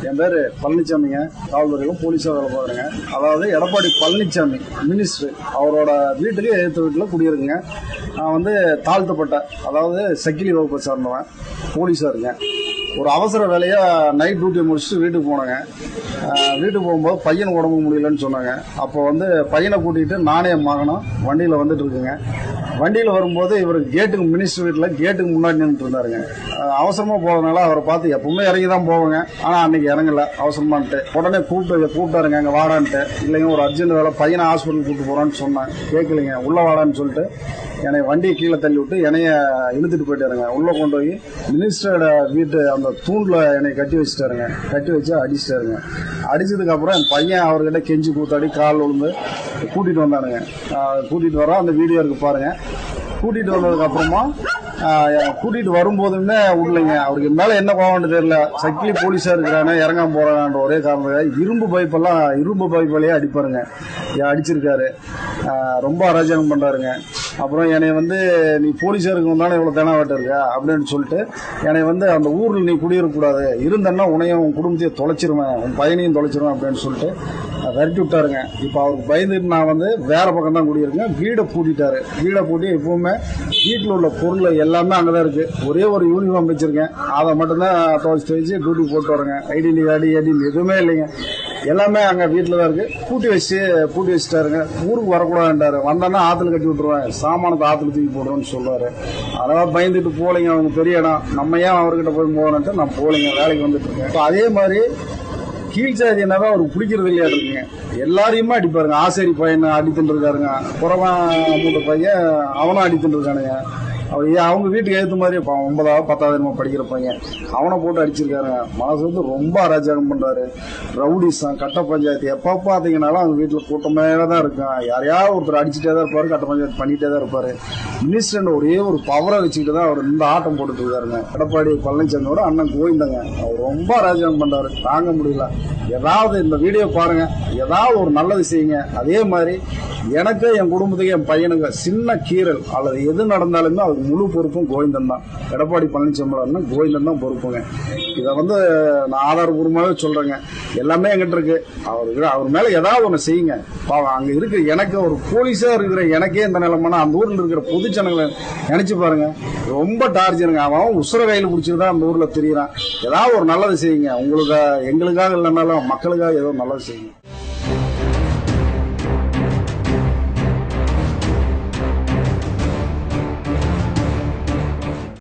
என் பேர் பழனிசாமிங்க. காவல்துறையிலும் போலீஸாக வேலை பார்க்குறேங்க. அதாவது எடப்பாடி பழனிசாமி மினிஸ்டர் அவரோட வீட்டுக்கு எதிர்த்த வீட்டில் குடியிருக்குங்க. நான் வந்து தாழ்த்தப்பட்ட அதாவது சக்கிலி வகுப்பை சார்ந்தவன், போலீஸாக இருக்கேன். ஒரு அவசர வேலையாக நைட் டியூட்டி முடிச்சுட்டு வீட்டுக்கு போனேங்க. வீட்டுக்கு போகும்போது பையன் உடம்பு முடியலன்னு சொன்னாங்க. அப்போ வந்து பையனை கூட்டிகிட்டு நானே மகனும் வண்டியில் வந்துட்டு இருக்குங்க. வண்டியில் வரும்போது இவர் கேட்டுக்கு மினிஸ்டர் வீட்டில் கேட்டுக்கு முன்னாடி நின்றுட்டு இருந்தாருங்க. அவசரமாக போகிறதுனால அவரை பார்த்து எப்பவுமே இறங்கி தான் போவாங்க. ஆனால் அன்னைக்கு இறங்கல, அவசரமான்ட்டு உடனே கூப்பிட்டாருங்க, அங்கே வாடான்ட்டு. இல்லைங்க ஒரு அர்ஜென்ட் வேலை, பையனை ஹாஸ்பிட்டல் கூப்பிட்டு போகிறான்னு சொன்னேன். கேட்கலைங்க, உள்ளே வாடான்னு சொல்லிட்டு என்னை வண்டியை கீழே தள்ளி விட்டு என்னைய இழுத்துட்டு போயிட்டாருங்க. உள்ளே கொண்டு போய் மினிஸ்டரோட வீட்டு அந்த தூண்டில் என்னை கட்டி வச்சுட்டாருங்க. கட்டி வச்சு அடிச்சிட்டாருங்க. அடிச்சதுக்கப்புறம் என் பையன் அவர்கிட்ட கெஞ்சி கூத்தாடி கால் விழுந்து கூட்டிகிட்டு வந்தானுங்க. கூட்டிகிட்டு வரோம், அந்த வீடியோ இருக்கு பாருங்க. கூட்டிகிட்டு வந்ததுக்கப்புறமா கூட்டிகிட்டு வரும்போதுமே விடலைங்க. அவருக்கு மேலே என்ன கோவம்னு தெரியல. சக்கிலி போலீஸாக இருக்கிறானே இறங்காம போகிறான்ற ஒரே காரணத்துக்காக இரும்பு பைப்பையே அடிப்பாருங்க. அடிச்சிருக்காரு. ரொம்ப அராஜகம் பண்ணுறாருங்க. அப்புறம் என்னை வந்து நீ போலீஸாக இருக்கணும் தானே இவ்வளோ தெனாவட்ட இருக்க அப்படின்னு சொல்லிட்டு என்னை வந்து அந்த ஊரில் நீ குடியிருக்கக்கூடாது, இருந்தன்னா உன்னையும் உன் குடும்பத்தையும் தொலைச்சிருவேன், உன் பையனையும் தொலைச்சிருவேன் அப்படின்னு சொல்லிட்டு விரட்டி விட்டாருங்க. இப்போ அவருக்கு பயந்துட்டு நான் வந்து வேற பக்கம் தான் குடியிருக்கேன். வீடை பூட்டிட்டாரு. வீடை பூட்டி எப்பவுமே வீட்டில் உள்ள பொருள் எல்லாமே அங்கே தான் இருக்குது. ஒரே ஒரு யூனிஃபார்ம் வச்சுருக்கேன், அதை மட்டும்தான் துவைச்சு டியூட்டி போட்டு வரேங்க. ஐடி கார்டு எதுவுமே இல்லைங்க, எல்லாமே அங்கே வீட்டில் தான் இருக்குது. பூட்டி வச்சுட்டாருங்க. ஊருக்கு வரக்கூடாதுன்றாரு. வந்தானா ஆற்றுல கட்டி விட்டுருவேன், சாமானத்தை ஆற்றுல தூக்கி போடுவேன்னு சொல்லுவார். அதெல்லாம் பயந்துட்டு போகலைங்க. அவங்க பெரிய இடம், நம்ம ஏன் அவர்கிட்ட போய் போகணுன்ட்டு நான் போகலைங்க, வேலைக்கு வந்துட்டு இருக்கேன். இப்போ அதே மாதிரி கீழ்ச்சாதி என்னவே அவருக்கு பிடிக்கிறது இல்லையா இருக்குங்க. எல்லாரையுமே அடிப்பாருங்க. ஆசேரி பையனை அடித்துட்டு இருக்காருங்க. புறவன் மூட்டை பையன் அவனும் அடித்துட்டு இருக்கானுங்க. அவங்க வீட்டுக்கு ஏற்ற மாதிரி 9வது 10வது படிக்கிற பையன் அவனை போட்டு அடிச்சிருக்காருங்க. மனசு வந்து ரொம்ப அராஜகம் பண்றாரு. ரவுடிசம், கட்ட பஞ்சாயத்து எப்ப பாத்தீங்கன்னாலும் அவங்க வீட்டுல கூட்டமே தான் இருக்கும். யாரையாவது ஒருத்தர் அடிச்சுட்டே தான் இருப்பாரு, கட்ட பஞ்சாயத்து பண்ணிட்டே தான் இருப்பாரு. மினிஸ்டர் ஒரே ஒரு பவரை வச்சுக்கிட்டு தான் அவர் இந்த ஆட்டம் போட்டுட்டு இருக்காருங்க. எடப்பாடி பழனிசாமியோட அண்ணன் கோவிந்தங்க அவர் ரொம்ப அராஜகம் பண்றாரு, தாங்க முடியல. ஏதாவது இந்த வீடியோ பாருங்க, ஏதாவது ஒரு நல்லது செய்யுங்க. அதே மாதிரி எனக்கு, என் குடும்பத்துக்கு, என் பையனுக்கு சின்ன கீரல் அல்லது எது நடந்தாலுமே அவருக்கு முழு பொறுப்பும் கோவிந்தன் தான். எடப்பாடி பழனிசாமி கோவிந்தன் தான் பொறுப்புங்க. இதை வந்து நான் ஆதாரபூர்வமாகவே சொல்றேங்க. எல்லாமே எங்கிட்ட இருக்கு. அவர் மேல ஏதாவது ஒன்று செய்யுங்க. அங்க இருக்கு எனக்கு ஒரு போலீஸா இருக்கிற எனக்கே இந்த நிலைமைனா அந்த ஊர்ல இருக்கிற பொது ஜனங்களை நினைச்சு பாருங்க. ரொம்ப டார்ச்சருங்க. அவன் உசுர கையில் பிடிச்சிதான் அந்த ஊர்ல தெரியுறான். ஏதாவது ஒரு நல்லது செய்யுங்க. உங்களுக்கு, எங்களுக்காக இல்லைனாலும் மக்களுக்காக ஏதோ நல்லது செய்யுங்க.